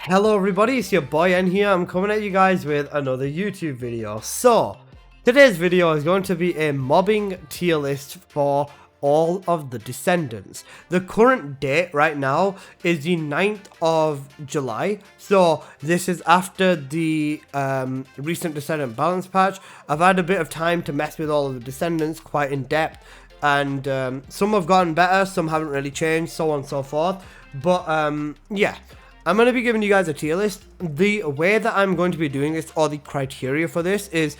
Hello everybody, it's your boy N here. I'm coming at you guys with another YouTube video. So, today's video is going to be a mobbing tier list for all of the Descendants. The current date right now is the 9th of July. So, this is after the recent Descendant balance patch. I've had a bit of time to mess with all of the Descendants quite in depth. And some have gotten better, some haven't really changed, so on and so forth. But yeah. I'm going to be giving you guys a tier list. The way that I'm going to be doing this, or the criteria for this, is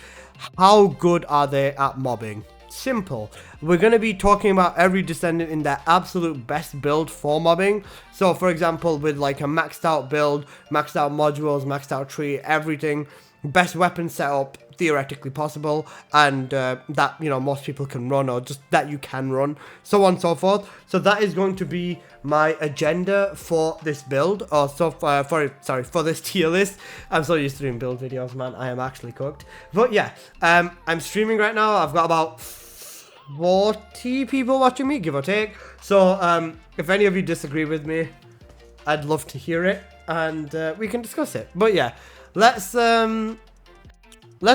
how good are they at mobbing? Simple. We're going to be talking about every Descendant in their absolute best build for mobbing. So, for example, with like a maxed out build, maxed out modules, maxed out tree, everything, best weapon setup theoretically possible, and that, you know, most people can run, or just that you can run, so on and so forth. So that is going to be my agenda for this build, or for this tier list. I'm so used to doing build videos, man. I am actually cooked. But yeah, I'm streaming right now. I've got about 40 people watching me, give or take. So if any of you disagree with me, I'd love to hear it, and we can discuss it. But yeah, let's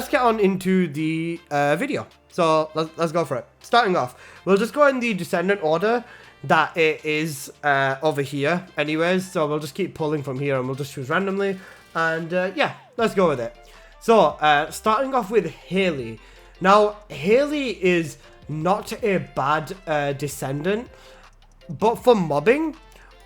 get on into the video. So let's go for it. Starting off, we'll just go in the Descendant order that it is over here anyways. So we'll just keep pulling from here and we'll just choose randomly. And yeah, let's go with it. So starting off with Haley. Now, Haley is not a bad Descendant, but for mobbing,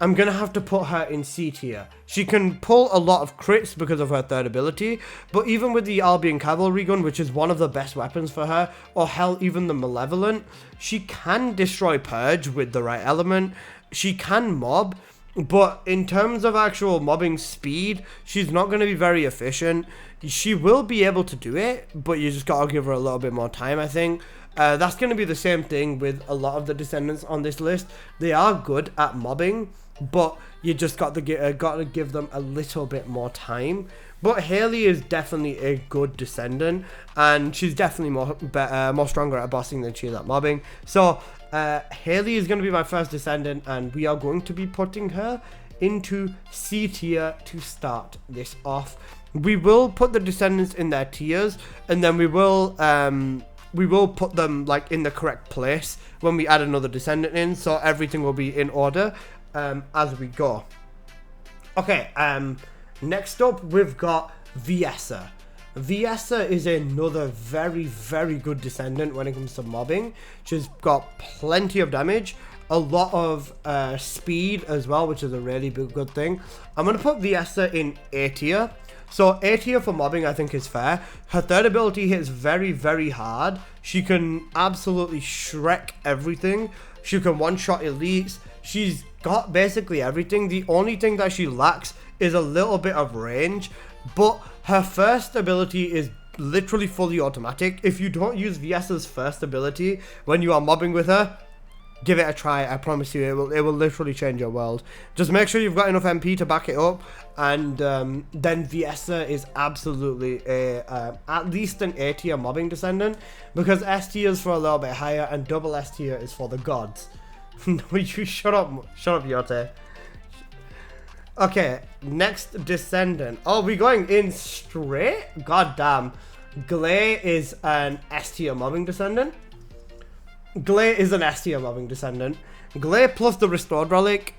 I'm going to have to put her in C tier. She can pull a lot of crits because of her third ability, but even with the Albion Cavalry Gun, which is one of the best weapons for her, or hell, even the Malevolent, she can destroy Purge with the right element. She can mob, but in terms of actual mobbing speed, she's not going to be very efficient. She will be able to do it, but you just got to give her a little bit more time, I think. That's going to be the same thing with a lot of the Descendants on this list. They are good at mobbing, but you just got to give them a little bit more time. But Haley is definitely a good Descendant, and she's definitely more stronger at bossing than she is at mobbing. So Haley is going to be my first Descendant, and we are going to be putting her into C tier to start this off. We will put the Descendants in their tiers, and then we will put them like in the correct place when we add another Descendant in, so everything will be in order as we go. Okay, next up we've got Viessa. Viessa is another very, very good Descendant when it comes to mobbing. She's got plenty of damage, a lot of speed as well, which is a really good thing. I'm going to put Viessa in A tier. So A tier for mobbing, I think, is fair. Her third ability hits very, very hard. She can absolutely Shrek everything. She can one-shot elites. She's got basically everything. The only thing that she lacks is a little bit of range, but her first ability is literally fully automatic. If you don't use Viessa's first ability when you are mobbing with her, give it a try. I promise you, it will literally change your world. Just make sure you've got enough MP to back it up, and then Viessa is absolutely at least an A tier mobbing Descendant, because S tier is for a little bit higher, and double S tier is for the gods. No, you shut up, Yote. Okay, next Descendant. Oh, we're going in straight? God damn. Glay is an S tier mobbing Descendant. Glay is an S tier mobbing Descendant. Glay plus the Restored Relic.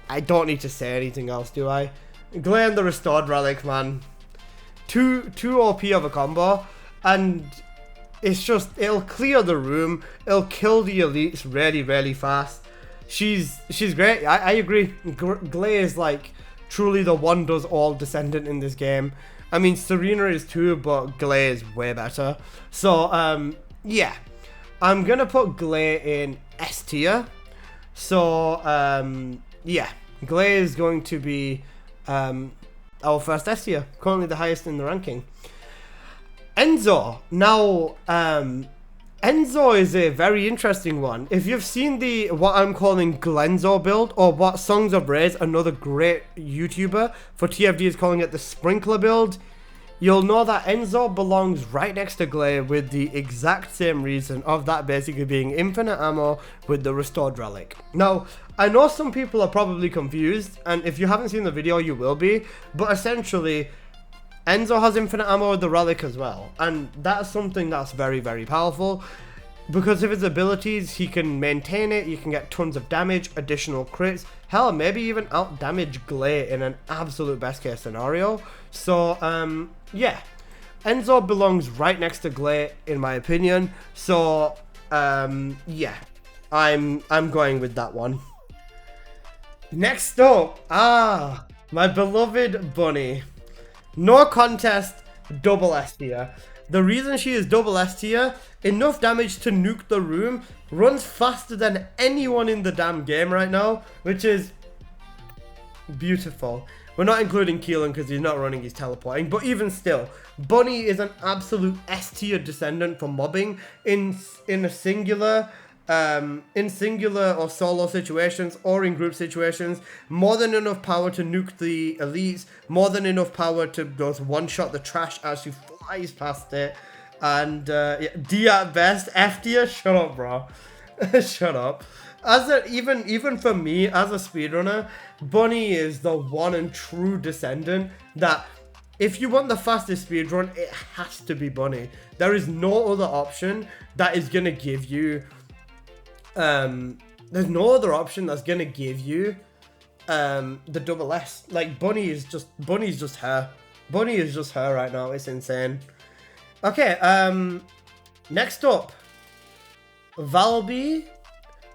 I don't need to say anything else, do I? Glay and the Restored Relic, man. Too OP of a combo. And it's just, it'll clear the room. It'll kill the elites really, really fast. She's great. I agree. Glay is like truly the one does all Descendant in this game. I mean, Serena is too, but Glay is way better. So, yeah. I'm going to put Glay in S tier. So, yeah. Glay is going to be our first S tier. Currently the highest in the ranking. Enzo. Now, Enzo is a very interesting one. If you've seen the what I'm calling Glenzo build, or what Songs of Rage, another great YouTuber for TFD, is calling it the Sprinkler build, you'll know that Enzo belongs right next to Glare with the exact same reason of that basically being infinite ammo with the restored relic. Now, I know some people are probably confused, and if you haven't seen the video, you will be, but essentially, Enzo has infinite ammo with the relic as well, and that's something that's very, very powerful. Because of his abilities, he can maintain it, you can get tons of damage, additional crits, hell, maybe even out-damage Glare in an absolute best-case scenario. So, yeah. Enzo belongs right next to Glare, in my opinion. So, yeah. I'm going with that one. Next up, my beloved Bunny. No contest, double S tier. The reason she is double S tier, enough damage to nuke the room, runs faster than anyone in the damn game right now, which is beautiful. We're not including Keelan because he's not running, he's teleporting, but even still, Bunny is an absolute S tier descendant for mobbing in a singular or solo situations or in group situations. More than enough power to nuke the elites, more than enough power to just one-shot the trash as she flies past it. And yeah, D at best, F tier, shut up, bro. Shut up. Even for me as a speedrunner, Bunny is the one and true descendant that if you want the fastest speedrun, it has to be Bunny. There is no other option that is gonna give you there's no other option that's gonna give you the double S. Like Bunny's just her. Bunny is just her right now. It's insane. Okay, next up, Valby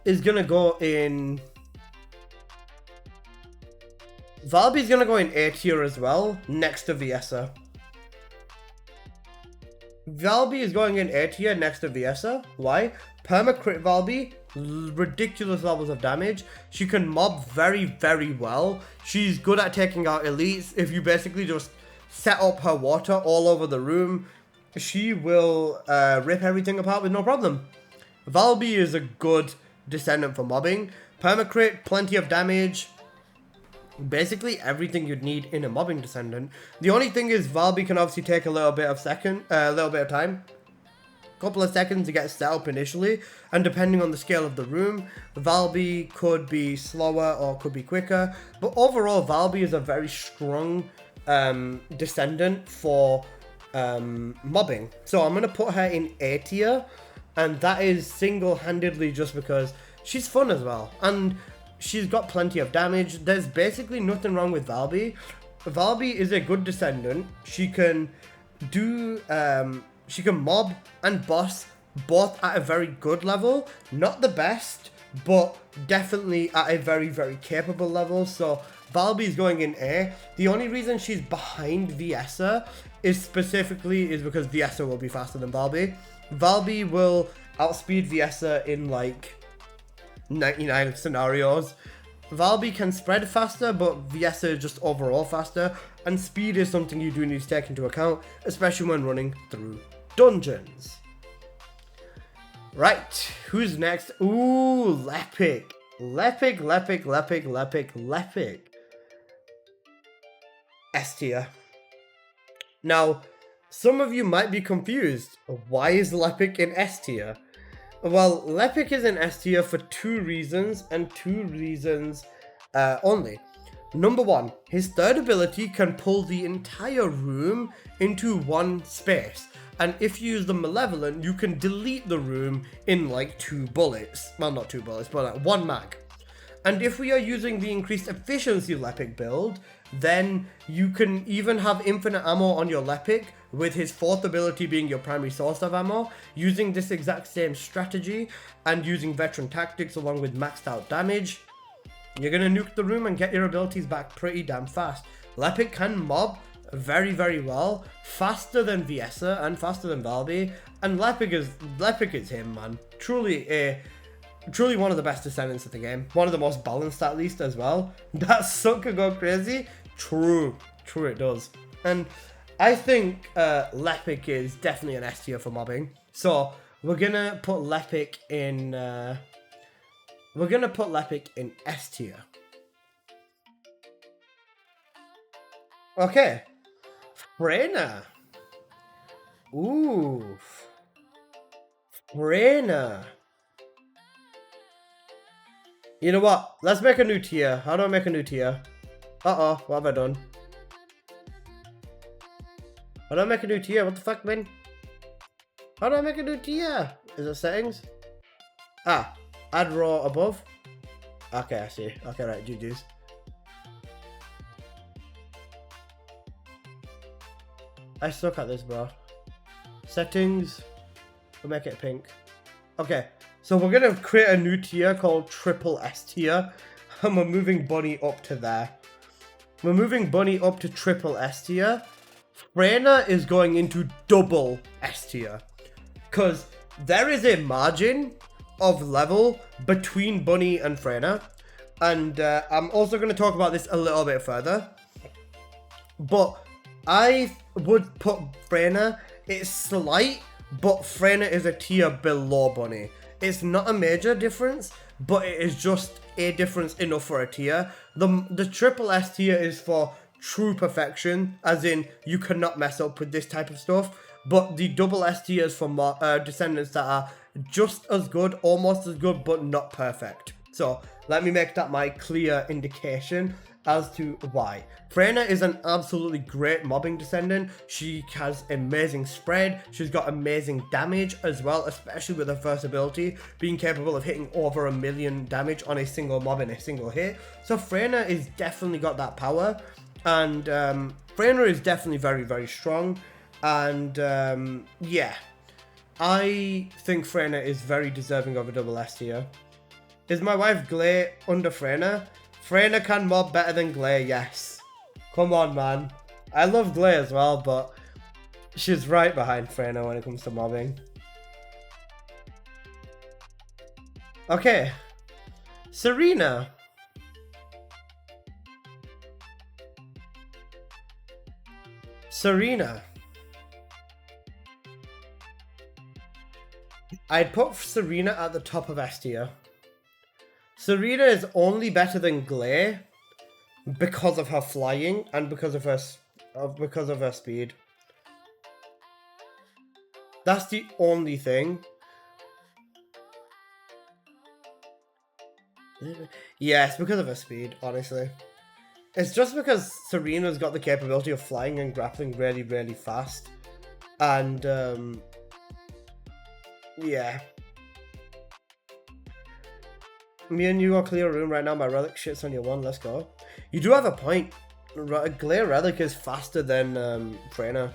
is gonna go in. Valby's gonna go in A tier as well, next to Viesa. Valby is going in A tier next to Viesa. Why? Perma-crit Valby, ridiculous levels of damage. She can mob very, very well. She's good at taking out elites. If you basically just set up her water all over the room, she will rip everything apart with no problem. Valby is a good descendant for mobbing. Perma-crit, plenty of damage. Basically everything you'd need in a mobbing descendant. The only thing is Valby can obviously take a little bit of time. Couple of seconds to get set up initially, and depending on the scale of the room, Valby could be slower or could be quicker, but overall Valby is a very strong descendant for mobbing. So I'm going to put her in A tier, and that is single-handedly just because she's fun as well, and she's got plenty of damage. There's basically nothing wrong with Valby. Valby is a good descendant. She can do she can mob and boss both at a very good level. Not the best, but definitely at a very, very capable level. So Valby is going in A. The only reason she's behind Viesa is because Viesa will be faster than Valby. Valby will outspeed Viesa in like 99 scenarios. Valby can spread faster, but Viesa is just overall faster, and speed is something you do need to take into account, especially when running through dungeons. Right, who's next? Ooh, Lepic. Lepic. S tier. Now, some of you might be confused. Why is Lepic in S tier? Well, Lepic is in S tier for two reasons, and two reasons only. Number one, his third ability can pull the entire room into one space. And if you use the Malevolent, you can delete the room in like 2 bullets. Well, not 2 bullets, but like 1 mag. And if we are using the increased efficiency Lepic build, then you can even have infinite ammo on your Lepic, with his 4th ability being your primary source of ammo, using this exact same strategy, and using veteran tactics along with maxed out damage. You're gonna nuke the room and get your abilities back pretty damn fast. Lepic can mob very, very well, faster than Viesa and faster than Valby, and Lepic is him, man. Truly one of the best descendants of the game. One of the most balanced, at least, as well. That suck could go crazy. True it does. And I think Lepic is definitely an S tier for mobbing. So we're gonna put Lepic in S tier. Okay. Freyna. Ooh. Freyna. You know what? Let's make a new tier. How do I make a new tier? Uh-oh, what have I done? How do I make a new tier? What the fuck, man? How do I make a new tier? Is it settings? Ah, add raw above. Okay, I see. Okay, right, GG's. I suck at this, bro. Settings. We'll make it pink. Okay, so we're gonna create a new tier called Triple S tier, and we're moving Bunny up to there. We're moving Bunny up to Triple S tier. Freyna is going into Double S tier, because there is a margin of level between Bunny and Freyna, and I'm also going to talk about this a little bit further, but I would put Freyna, it's slight, but Freyna is a tier below Bunny. It's not a major difference, but it is just a difference enough for a tier. The Triple S tier is for true perfection, as in you cannot mess up with this type of stuff, but the Double S tier is for Descendants that are just as good, almost as good, but not perfect. So let me make that my clear indication as to why. Freyna is an absolutely great mobbing Descendant. She has amazing spread. She's got amazing damage as well, especially with her first ability, being capable of hitting over 1 million damage on a single mob in a single hit. So Freyna is definitely got that power, and Freyna is definitely very, very strong. And yeah, I think Freyna is very deserving of a double S tier. Is my wife Glay under Freyna? Freyna can mob better than Glay, yes. Come on, man. I love Glay as well, but she's right behind Freyna when it comes to mobbing. Okay. Serena. Serena. I'd put Serena at the top of S tier. Serena is only better than Glay because of her flying and because of her speed. That's the only thing. Yes, because of her speed, honestly. It's just because Serena's got the capability of flying and grappling really, really fast. And, yeah. Me and you got clear a room right now. My relic shits on your one. Let's go. You do have a point. Glare relic is faster than Freyna.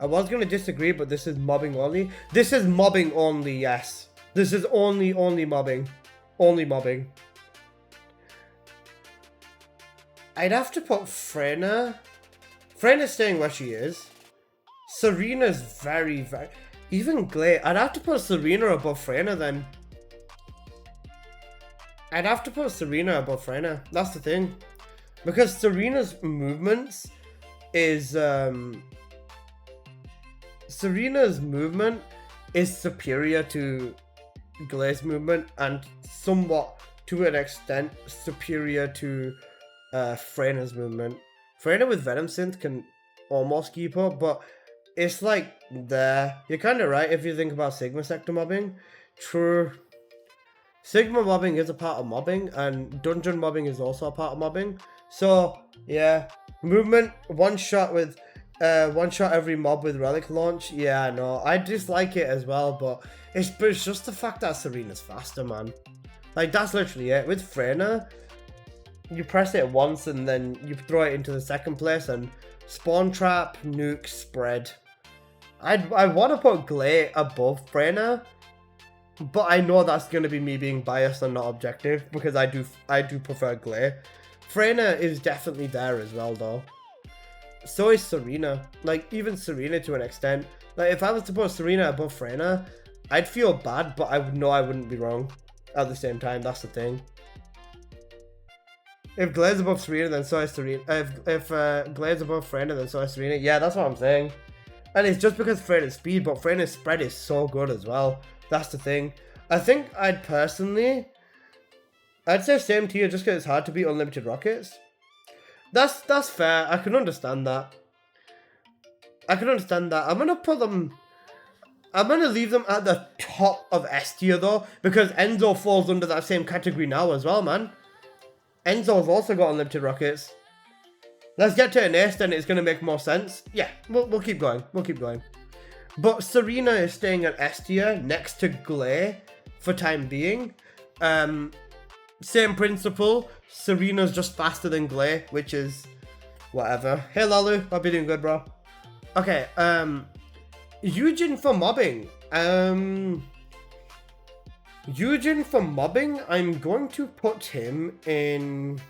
I was going to disagree, but this is mobbing only. This is mobbing only, yes. This is only mobbing. Only mobbing. I'd have to put Freyna. Freyna's staying where she is. Serena's very, very... Even Glay. I'd have to put Serena above Freyna then. I'd have to put Serena above Freyna. That's the thing. Because Serena's movements is... Serena's movement is superior to Glay's movement and somewhat, to an extent, superior to Freyna's movement. Freyna with Venom Synth can almost keep up, but it's like there. You're kind of right if you think about Sigma sector mobbing. True. Sigma mobbing is a part of mobbing, and dungeon mobbing is also a part of mobbing. So yeah, movement, one shot every mob with relic launch. Yeah, I know. I dislike it as well, but it's just the fact that Serena's faster, man. Like, that's literally it. With Freyna, you press it once and then you throw it into the second place and spawn trap, nuke, spread. I want to put Glay above Freyna, but I know that's going to be me being biased and not objective because I do prefer Glay. Freyna is definitely there as well, though. So is Serena. Like, even Serena to an extent. Like, if I was to put Serena above Freyna, I'd feel bad, but I would know I wouldn't be wrong at the same time. That's the thing. If Glay's above Serena, then so is Serena. If Glay's above Freyna, then so is Serena. Yeah, that's what I'm saying. And it's just because Freyna's speed, but Freyna's spread is so good as well. That's the thing. I think I'd say same tier just because it's hard to beat unlimited rockets. That's fair. I can understand that. I can understand that. I'm gonna leave them at the top of S tier though, because Enzo falls under that same category now as well, man. Enzo's also got unlimited rockets. Let's get to an ace, then it's gonna make more sense. Yeah, we'll keep going. We'll keep going. But Serena is staying at S tier next to Glay for time being. Same principle. Serena's just faster than Glay, which is whatever. Hey Lalu, hope you're doing good, bro. Okay, Eugen for mobbing. Eugen for mobbing, I'm going to put him in...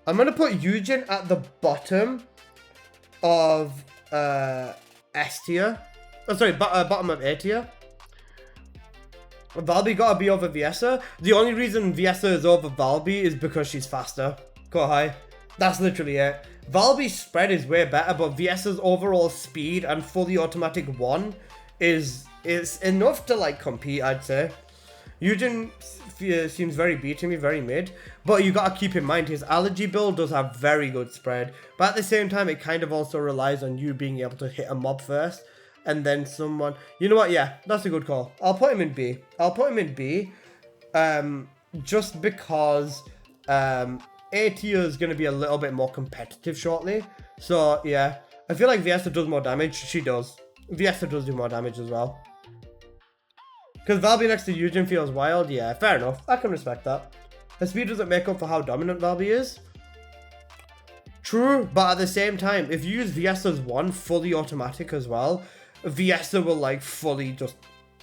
I'm going to put Eugen at the bottom of S tier. Oh, sorry, bottom of A tier. Valby gotta be over Viessa. The only reason Viessa is over Valby is because she's faster. Go high. That's literally it. Valby's spread is way better, but Viessa's overall speed and fully automatic 1 is enough to like compete, I'd say. Eugen seems very B to me, very mid. But you gotta keep in mind, his allergy build does have very good spread. But at the same time, it kind of also relies on you being able to hit a mob first. And then someone... You know what? Yeah, that's a good call. I'll put him in B. I'll put him in B. Just because A tier is going to be a little bit more competitive shortly. So, yeah. I feel like Viessa does more damage. She does. Viessa does do more damage as well. Because Valby next to Eugen feels wild. Yeah, fair enough. I can respect that. Her speed doesn't make up for how dominant Valby is. True, but at the same time, if you use Viessa's 1 fully automatic as well, Viessa will like fully just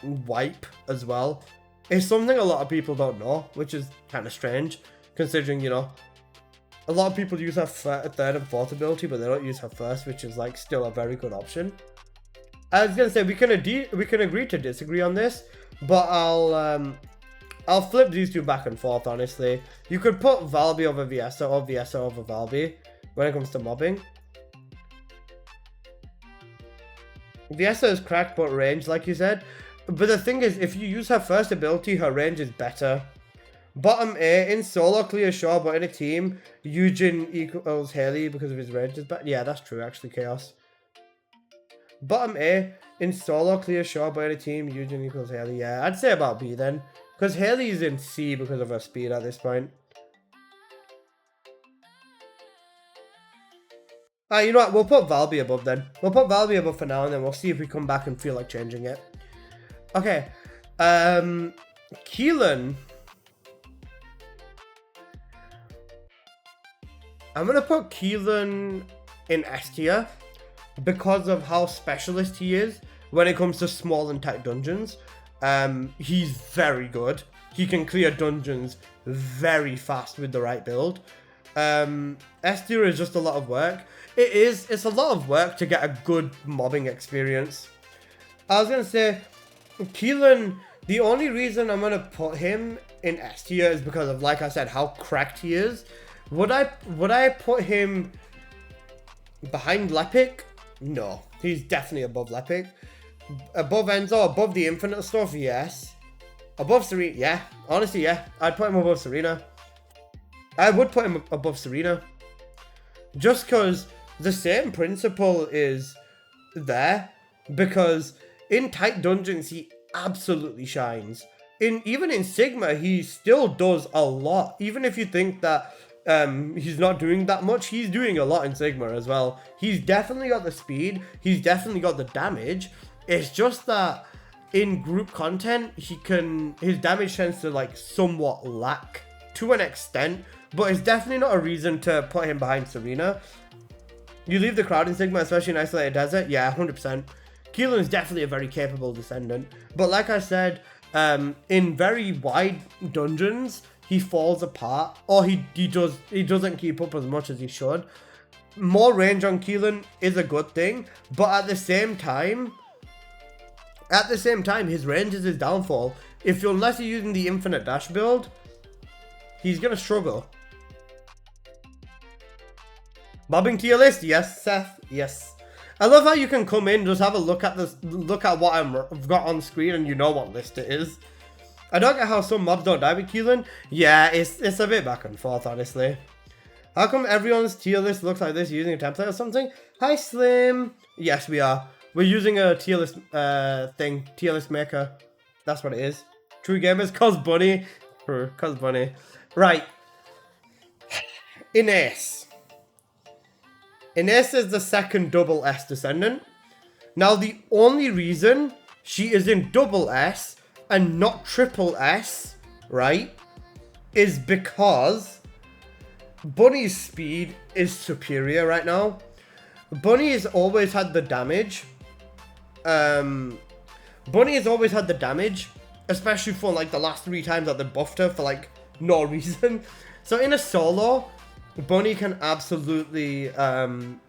wipe as well. It's something a lot of people don't know, which is kind of strange, considering, you know, a lot of people use her third and fourth ability, but they don't use her first, which is like still a very good option. I was gonna say we can agree to disagree on this, but I'll flip these two back and forth. Honestly, you could put Valby over Viessa or Viessa over Valby when it comes to mobbing. Viessa is cracked but range, like you said. But the thing is, if you use her first ability, her range is better. Bottom A, in solo, clear sure, but in a team, Eugen equals Haley because of his range is better. Yeah, that's true, actually, Chaos. Bottom A, in solo, clear sure, but in a team, Eugen equals Haley. Yeah, I'd say about B then. Because Haley is in C because of her speed at this point. You know what, we'll put Valby above then. We'll put Valby above for now, and then we'll see if we come back and feel like changing it. Okay. Keelan. I'm going to put Keelan in S tier because of how specialist he is when it comes to small and tight dungeons. He's very good. He can clear dungeons very fast with the right build. S tier is just a lot of work. It's a lot of work to get a good mobbing experience. I was gonna say, Keelan, the only reason I'm gonna put him in S tier is because of, like I said, how cracked he is. Would I put him behind Lepic? No, he's definitely above Lepic. Above Enzo, above the infinite stuff, yes. Above Serena, yeah. Honestly, yeah. I'd put him above Serena. I would put him above Serena. Just because the same principle is there. Because in tight dungeons, he absolutely shines. Even in Sigma, he still does a lot. Even if you think that he's not doing that much, he's doing a lot in Sigma as well. He's definitely got the speed. He's definitely got the damage. It's just that in group content, his damage tends to like somewhat lack to an extent. But it's definitely not a reason to put him behind Serena. You leave the crowd in Sigma, especially in Isolated Desert? Yeah, 100%. Keelan is definitely a very capable Descendant. But like I said, in very wide dungeons, he falls apart. Or he doesn't keep up as much as he should. More range on Keelan is a good thing. But at the same time, his range is his downfall. Unless you're using the infinite dash build, he's going to struggle. Mobbing tier list? Yes, Seth. Yes. I love how you can come in, just have a look at this, look at what I've got on screen, and you know what list it is. I don't get how some mobs don't die with Keelan. Yeah, it's a bit back and forth, honestly. How come everyone's tier list looks like this using a template or something? Hi, Slim. Yes, we are. We're using a tier list thing. Tier list maker. That's what it is. True Gamers, cos bunny. Cos bunny. Right. Ines. Ines is the second double S descendant. Now, the only reason she is in double S and not triple S, right, is because Bunny's speed is superior right now. Bunny has always had the damage. Bunny has always had the damage, especially for like the last 3 times that they buffed her for like no reason. So in a solo, Bunny can absolutely run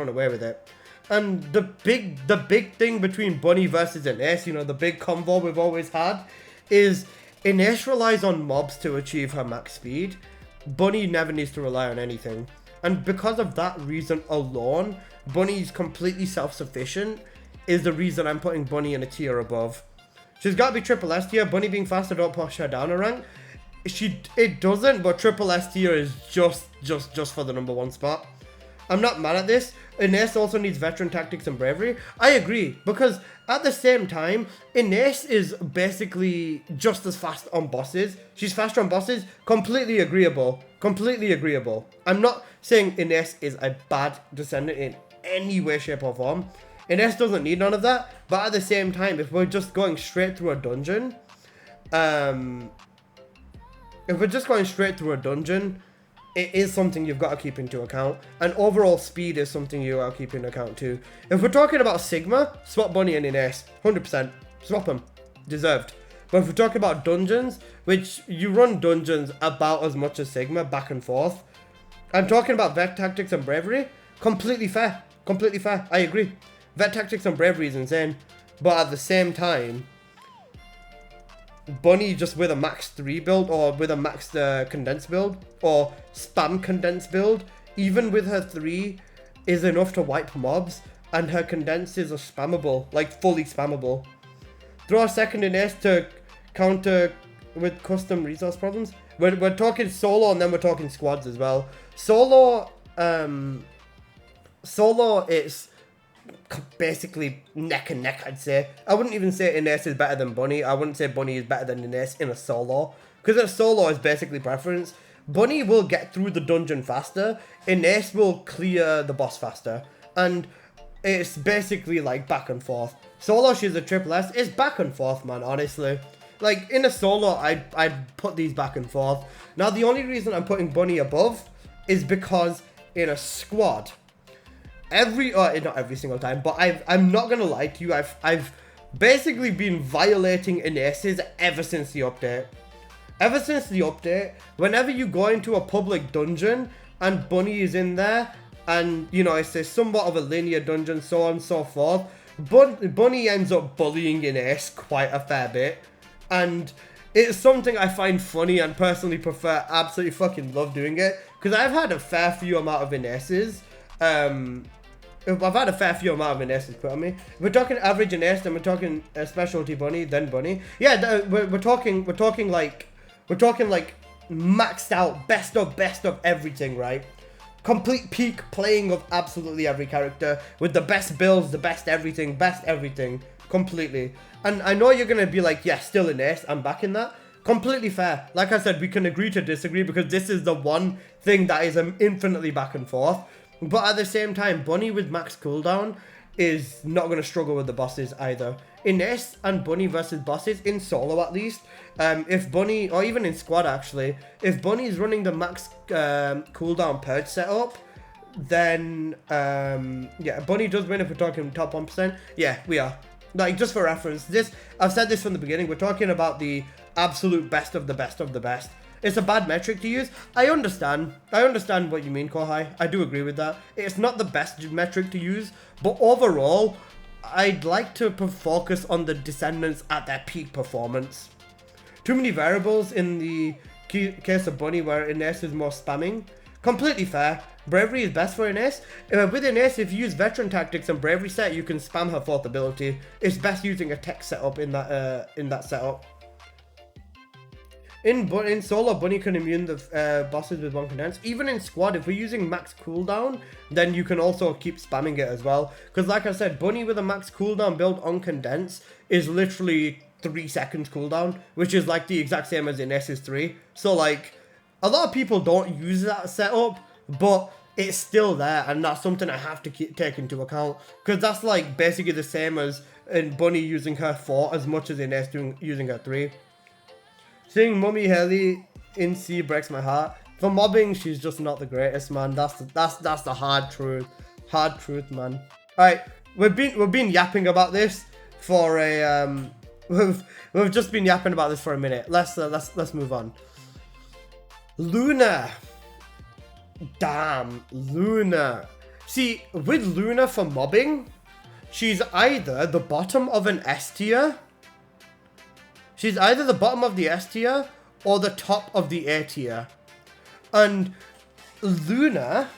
away with it. And the big thing between Bunny versus Ines, you know, the big combo we've always had, is Ines relies on mobs to achieve her max speed. Bunny never needs to rely on anything. And because of that reason alone, Bunny's completely self-sufficient is the reason I'm putting Bunny in a tier above. She's got to be triple S tier. Bunny being faster don't push her down a rank. It doesn't, but triple S tier is just for the number 1 spot. I'm not mad at this. Ines also needs veteran tactics and bravery. I agree, because at the same time, Ines is basically just as fast on bosses. She's faster on bosses. Completely agreeable. Completely agreeable. I'm not saying Ines is a bad descendant in any way, shape, or form. Ines doesn't need none of that. But at the same time, if we're just going straight through a dungeon, it is something you've got to keep into account. And overall speed is something you got to keep into account too. If we're talking about Sigma, swap Bunny and Ines. 100%. Swap them. Deserved. But if we're talking about dungeons, which you run dungeons about as much as Sigma, back and forth. I'm talking about vet tactics and bravery. Completely fair. Completely fair. I agree. Vet tactics and bravery is insane. But at the same time, Bunny just with a max 3 build, or with a max condensed build, or spam condensed build, even with her 3, is enough to wipe mobs, and her condenses are spammable, like fully spammable. Throw a second Ines to counter with custom resource problems. We're talking solo, and then we're talking squads as well. Solo, it's basically neck and neck, I'd say. I wouldn't even say Ines is better than Bunny. I wouldn't say Bunny is better than Ines in a solo, because a solo is basically preference. Bunny will get through the dungeon faster. Ines will clear the boss faster. And it's basically like back and forth. Solo, she's a triple S. It's back and forth, man, honestly. Like, in a solo, I'd put these back and forth. Now, the only reason I'm putting Bunny above is because in a squad, not every single time, but I'm not gonna lie to you, I've basically been violating Ines's ever since the update. Ever since the update, whenever you go into a public dungeon and Bunny is in there, and you know, it's somewhat of a linear dungeon, so on and so forth, Bunny ends up bullying Ines quite a fair bit, and it's something I find funny and personally prefer. Absolutely fucking love doing it, because I've had a fair few amount of Ines's. I've had a fair few amount of Ines put on me. If we're talking average Ines, then we're talking specialty Bunny, then Bunny. Yeah, we're talking like maxed out, best of everything, right? Complete peak playing of absolutely every character with the best builds, the best everything, completely. And I know you're gonna be like, yeah, still Ines, I'm backing that. Completely fair. Like I said, we can agree to disagree, because this is the one thing that is infinitely back and forth. But at the same time, Bunny with max cooldown is not going to struggle with the bosses either. Ines and Bunny versus bosses, in solo at least, if Bunny, or even in squad actually, if Bunny is running the max cooldown purge setup, then, yeah, Bunny does win if we're talking top 1%. Yeah, we are. Like, just for reference, I've said this from the beginning, we're talking about the absolute best of the best of the best. It's a bad metric to use. I understand what you mean, Kohai. I do agree with that. It's not the best metric to use, but overall, I'd like to focus on the descendants at their peak performance. Too many variables in the case of Bunny, where Ines is more spamming. Completely fair. Bravery is best for Ines. With Ines, if you use veteran tactics and bravery set, you can spam her 4th ability. It's best using a tech setup in that setup. in solo, Bunny can immune the bosses with one condense. Even in squad, if we're using max cooldown, then you can also keep spamming it as well. Because like I said, Bunny with a max cooldown build on condense is literally 3 seconds cooldown, which is like the exact same as in SS3. So like, a lot of people don't use that setup, but it's still there, and that's something I have to take into account. Because that's like basically the same as in Bunny using her 4 as much as in S using her 3. Seeing Mummy Haley in C breaks my heart. For mobbing, she's just not the greatest, man. That's the hard truth. Hard truth, man. Alright, we've been yapping about this for a we've just been yapping about this for a minute. Let's move on. Luna. Damn, Luna. See, with Luna for mobbing, she's either the bottom of an S tier. She's either the bottom of the S tier or the top of the A tier. And Luna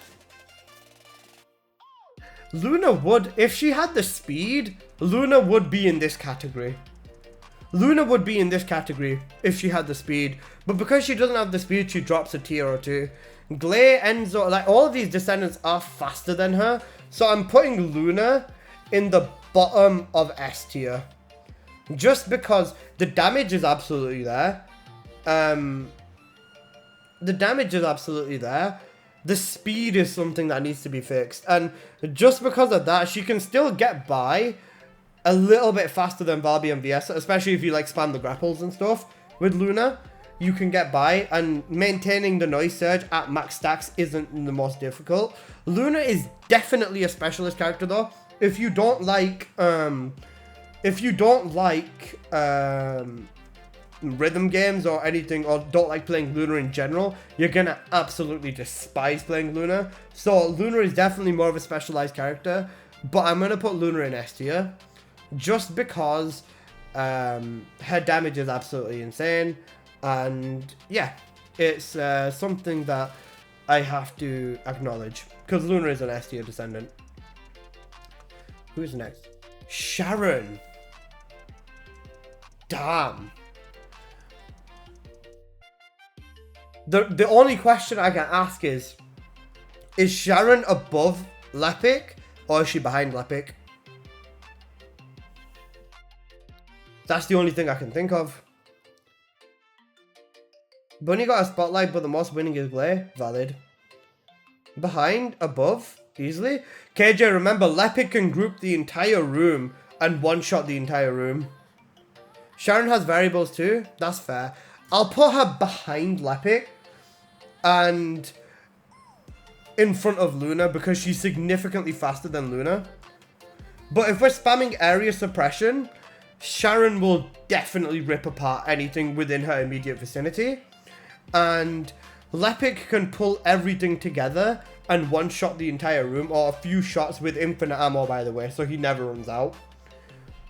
would, if she had the speed, Luna would be in this category. Luna would be in this category if she had the speed. But because she doesn't have the speed, she drops a tier or two. Glay, Enzo, like all of these descendants are faster than her. So I'm putting Luna in the bottom of S tier. Just because the damage is absolutely there. The damage is absolutely there. The speed is something that needs to be fixed. And just because of that, she can still get by a little bit faster than Barbie and Viessa. Especially if you like spam the grapples and stuff. With Luna, you can get by. And maintaining the noise surge at max stacks isn't the most difficult. Luna is definitely a specialist character though. If you don't like... rhythm games or anything, or don't like playing Luna in general, you're gonna absolutely despise playing Luna. So Luna is definitely more of a specialized character, but I'm gonna put Luna in S tier just because her damage is absolutely insane, and yeah, it's something that I have to acknowledge because Luna is an S tier descendant. Who's next? Sharon. Damn. The only question I can ask is Sharon above Lepic or is she behind Lepic? That's the only thing I can think of. Bunny got a spotlight, but the most winning is Glay. Valid. Behind, above, easily. KJ, remember, Lepic can group the entire room and one-shot the entire room. Sharon has variables too. That's fair. I'll put her behind Lepic and in front of Luna because she's significantly faster than Luna. But if we're spamming area suppression, Sharon will definitely rip apart anything within her immediate vicinity. And Lepic can pull everything together and one-shot the entire room, or a few shots with infinite ammo, by the way, so he never runs out.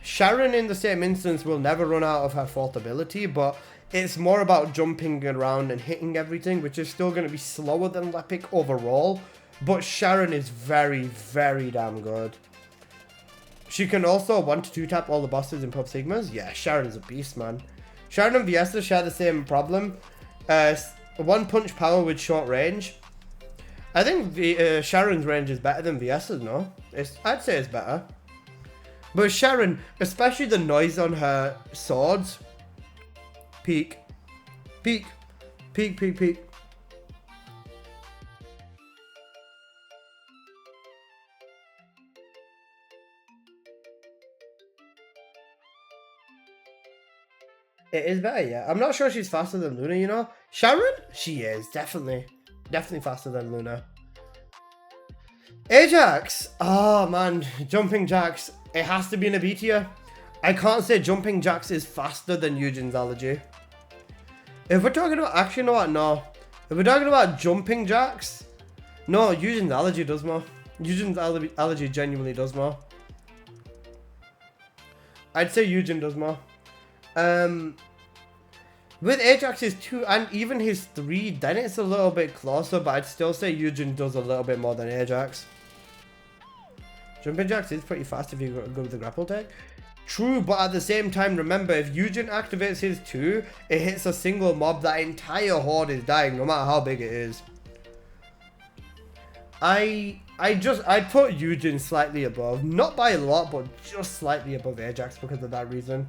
Sharon, in the same instance, will never run out of her fourth ability, but it's more about jumping around and hitting everything, which is still going to be slower than Lepic overall. But Sharon is very, very damn good. She can also 1-2 tap all the bosses in Pub Sigmas. Yeah, Sharon's a beast, man. Sharon and Viessa share the same problem. One punch power with short range. I think Sharon's range is better than Viessa's, no? I'd say it's better. But Sharon, especially the noise on her swords. Peak. Peak. Peak, peak, peak. It is better, yeah. I'm not sure she's faster than Luna, you know? Sharon? She is, definitely. Definitely faster than Luna. Ajax! Oh, man. Jumping Jax. It has to be in a B tier. I can't say Jumping Jax is faster than Eugen's Allergy. If we're talking about... Actually, you know what? No. If we're talking about Jumping Jax... No, Eugen's Allergy does more. Eugen's Allergy genuinely does more. I'd say Eugen does more. With Ajax's 2 and even his 3, then it's a little bit closer, but I'd still say Eugen does a little bit more than Ajax. Jumping Jax is pretty fast if you go with the grapple tech. True, but at the same time, remember, if Eugen activates his 2, it hits a single mob, that entire horde is dying, no matter how big it is. I'd put Eugen slightly above. Not by a lot, but just slightly above Ajax because of that reason.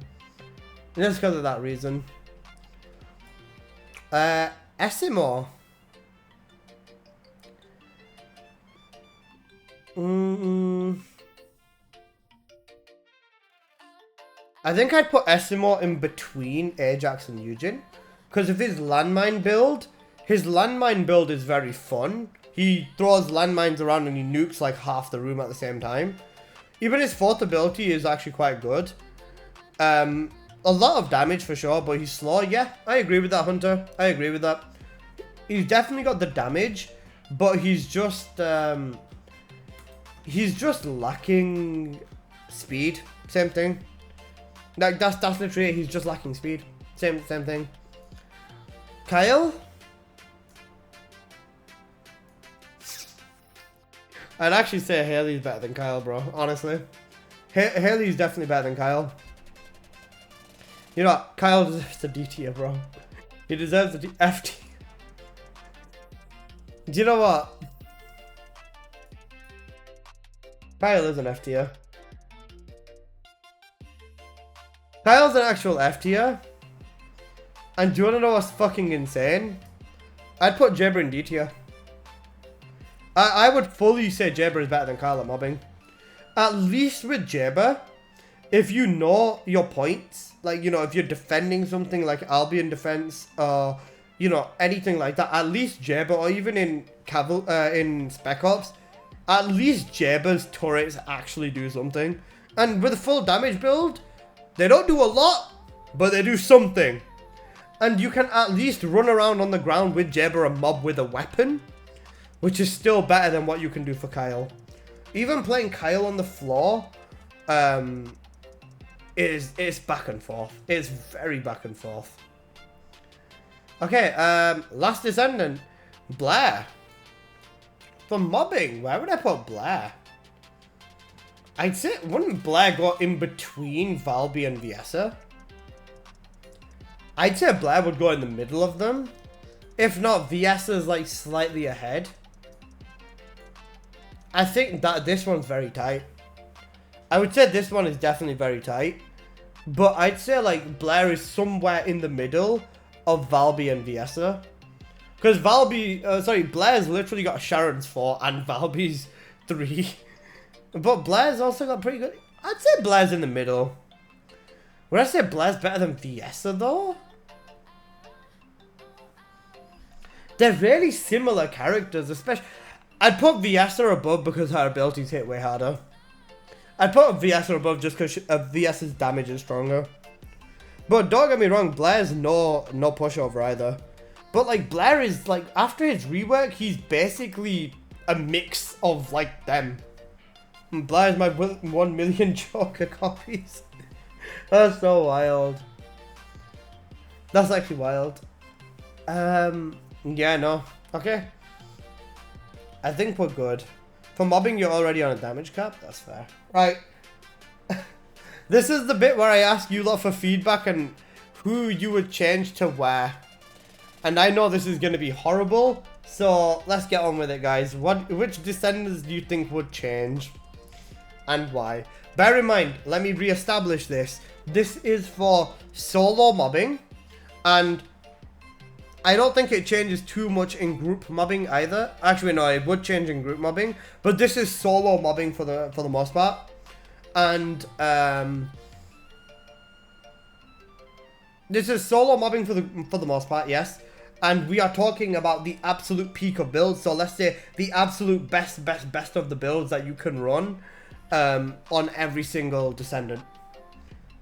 Just because of that reason. Essimo. I think I'd put Essimo in between Ajax and Eugen. Because of his landmine build is very fun. He throws landmines around and he nukes like half the room at the same time. Even his 4th ability is actually quite good. A lot of damage for sure, but he's slow. Yeah, I agree with that, Hunter. I agree with that. He's definitely got the damage, but he's just lacking speed. Same thing. Like that's literally it. He's just lacking speed. Same thing. Kyle? I'd actually say Haley's better than Kyle, bro. Honestly. Haley's definitely better than Kyle. You know what? Kyle deserves a D tier, bro. He deserves a F tier. Do you know what? Kyle is an F tier. Kyle's an actual F tier. And do you want to know what's fucking insane? I'd put Jabber in D tier. I would fully say Jabber is better than Kyle at mobbing. At least with Jabber, if you know your points, like, you know, if you're defending something like Albion defense, you know, anything like that, at least Jabber, or even in Spec Ops, at least Jabber's turrets actually do something. And with a full damage build, they don't do a lot, but they do something. And you can at least run around on the ground with Jabber and mob with a weapon, which is still better than what you can do for Kyle. Even playing Kyle on the floor, it's back and forth. It's very back and forth. Okay, last Descendant, Blair. For mobbing, where would I put Blair? I'd say, wouldn't Blair go in between Valby and Viessa? I'd say Blair would go in the middle of them. If not, Viessa's like slightly ahead. I think that this one's very tight. I would say this one is definitely very tight. But I'd say like Blair is somewhere in the middle of Valby and Viessa. Because Blair's literally got Sharon's 4 and Valby's 3. But Blair's also got pretty good. I'd say Blair's in the middle. Would I say Blair's better than Viessa though? They're really similar characters, especially. I'd put Viessa above because her abilities hit way harder. I'd put Viessa above just because Viessa's damage is stronger. But don't get me wrong, Blair's no pushover either. But like Blair is like, after his rework, he's basically a mix of like them. And Blair's my 1 million Joker copies. That's so wild. That's actually wild. Yeah, no. Okay. I think we're good. For mobbing, you're already on a damage cap. That's fair. Right. This is the bit where I ask you lot for feedback and who you would change to where. And I know this is going to be horrible. So let's get on with it, guys. Which Descendants do you think would change? And why? Bear in mind, let me re-establish this. This is for solo mobbing. And I don't think it changes too much in group mobbing either. Actually, no, it would change in group mobbing. But this is solo mobbing for the most part. And this is solo mobbing for the most part, yes. And we are talking about the absolute peak of builds. So let's say the absolute best of the builds that you can run on every single Descendant.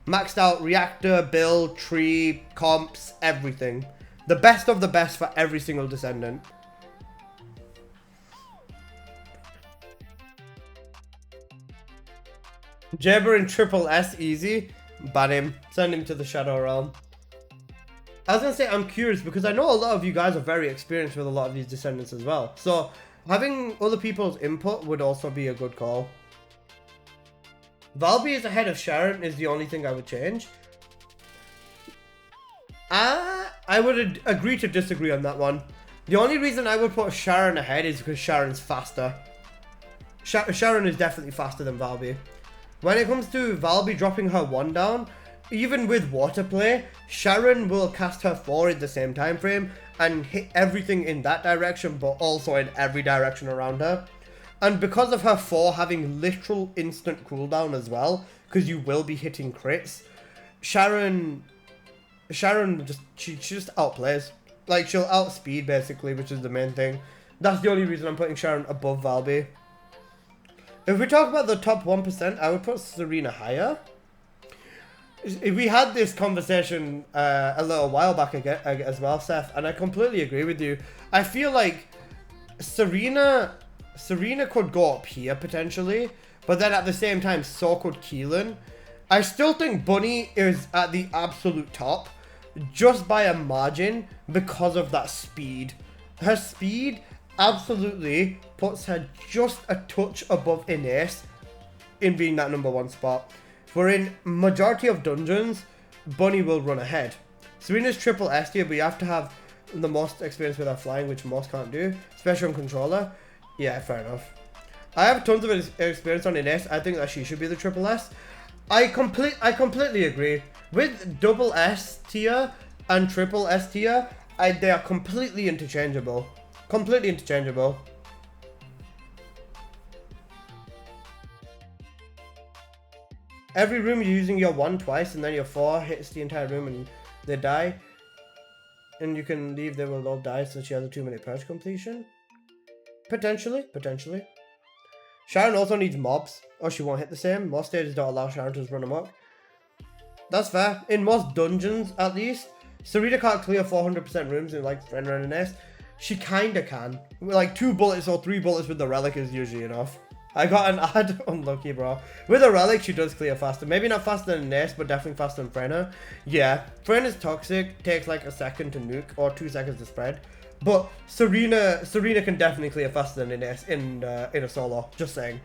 Maxed out reactor, build, tree, comps, everything. The best of the best for every single Descendant. Jabber in triple S easy. Ban him. Send him to the Shadow Realm. I was going to say I'm curious because I know a lot of you guys are very experienced with a lot of these Descendants as well. So having other people's input would also be a good call. Valby is ahead of Sharon is the only thing I would change. I would agree to disagree on that one. The only reason I would put Sharon ahead is because Sharon's faster. Sharon is definitely faster than Valby. When it comes to Valby dropping her 1 down, even with water play, Sharon will cast her 4 in the same time frame and hit everything in that direction, but also in every direction around her. And because of her 4 having literal instant cooldown as well, because you will be hitting crits, Sharon she just outplays. Like, she'll outspeed basically, which is the main thing. That's the only reason I'm putting Sharon above Valby. If we talk about the top 1%, I would put Serena higher. We had this conversation a little while back as well, Seth, and I completely agree with you. I feel like Serena could go up here potentially, but then at the same time, so could Keelan. I still think Bunny is at the absolute top, just by a margin because of that speed. Her speed absolutely puts her just a touch above Ines in being that #1 spot. For in majority of dungeons, Bunny will run ahead. Serena's triple S tier, but you have to have the most experience with her flying, which most can't do, especially on controller. Yeah, fair enough. I have tons of experience on Ines. I think that she should be the triple S. I completely agree. With double S tier and triple S tier, they are completely interchangeable. Completely interchangeable. Every room you're using your 1 twice and then your 4 hits the entire room and they die. And you can leave, they will all die since she has a 2-minute purge completion. Potentially. Sharon also needs mobs, or she won't hit the same. Most stages don't allow Sharon to just run amok. That's fair. In most dungeons, at least, Serena can't clear 400% rooms in like Fenrir and Ines. She kinda can. Like 2 bullets or 3 bullets with the relic is usually enough. I got an ad, unlucky bro. With a relic, she does clear faster. Maybe not faster than Ines, but definitely faster than Fenrir. Yeah, Fenrir's toxic, takes like a second to nuke or 2 seconds to spread. But Serena can definitely clear faster than Ines in a solo, just saying.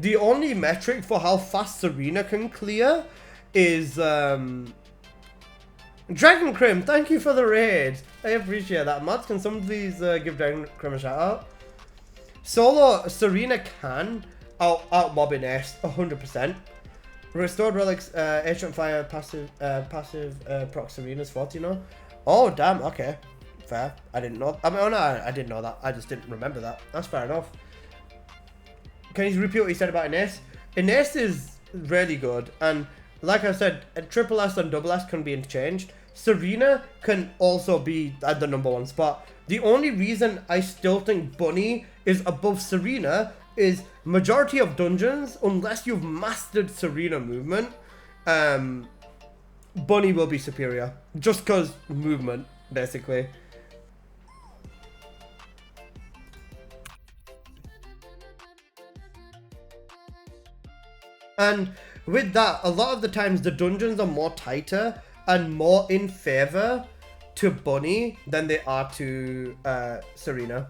The only metric for how fast Serena can clear is Dragon Crim, thank you for the raid. I appreciate that. Mods, can some please give Dragon Crim a shout out? Solo, Serena can out mob Ines 100%. Restored relics, ancient fire, passive proc Serena's 40, you know? Oh damn, okay. Fair. I didn't know. I mean, oh no, I didn't know that. I just didn't remember that. That's fair enough. Can you repeat what you said about Ines? Ines is really good, and like I said, a triple S and double S can be interchanged. Serena can also be at the #1 spot. The only reason I still think Bunny is above Serena is majority of dungeons, unless you've mastered Serena movement, Bunny will be superior. Just because movement, basically. And with that, a lot of the times the dungeons are more tighter and more in favor to Bunny than they are to Serena.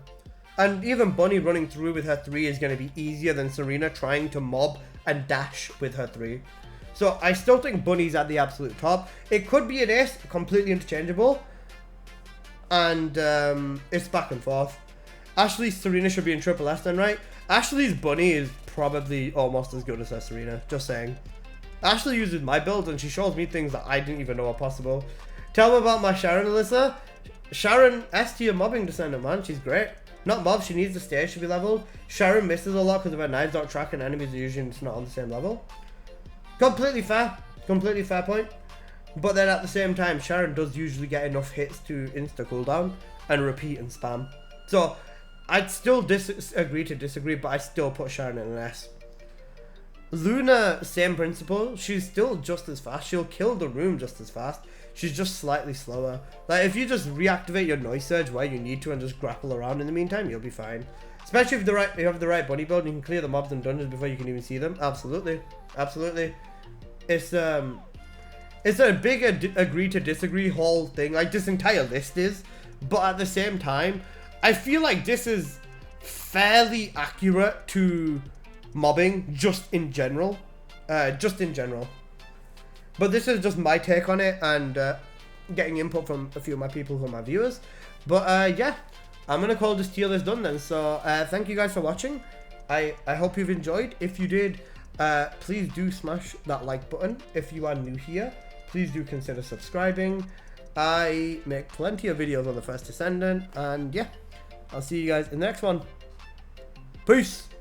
And even Bunny running through with her 3 is going to be easier than Serena trying to mob and dash with her 3. So I still think Bunny's at the absolute top. It could be an ace, completely interchangeable. And it's back and forth. Ashley's Serena should be in triple S then, right? Ashley's Bunny is probably almost as good as her Serena, just saying. Ashley uses my build and she shows me things that I didn't even know are possible. Tell me about my Sharon, Alyssa. Sharon, S tier mobbing Descendant, man. She's great. Not mob, she needs the stage to be leveled. Sharon misses a lot because of her knives don't track and enemies are usually just not on the same level. Completely fair. Completely fair point. But then at the same time, Sharon does usually get enough hits to insta cooldown and repeat and spam. So I'd still agree to disagree, but I still put Sharon in an S. Luna, same principle. She's still just as fast. She'll kill the room just as fast. She's just slightly slower. Like, if you just reactivate your noise surge where you need to and just grapple around in the meantime, you'll be fine. Especially if you have the right bunny build and you can clear the mobs and dungeons before you can even see them. Absolutely. Absolutely. It's a big agree to disagree whole thing. Like, this entire list is. But at the same time, I feel like this is fairly accurate to mobbing just in general. just in general. But this is just my take on it, and getting input from a few of my people who are my viewers. But yeah, I'm gonna call this tier list done then. So thank you guys for watching. I hope you've enjoyed. If you did, please do smash that like button. If you are new here, please do consider subscribing. I make plenty of videos on the first Descendant, and yeah, I'll see you guys in the next one. Peace!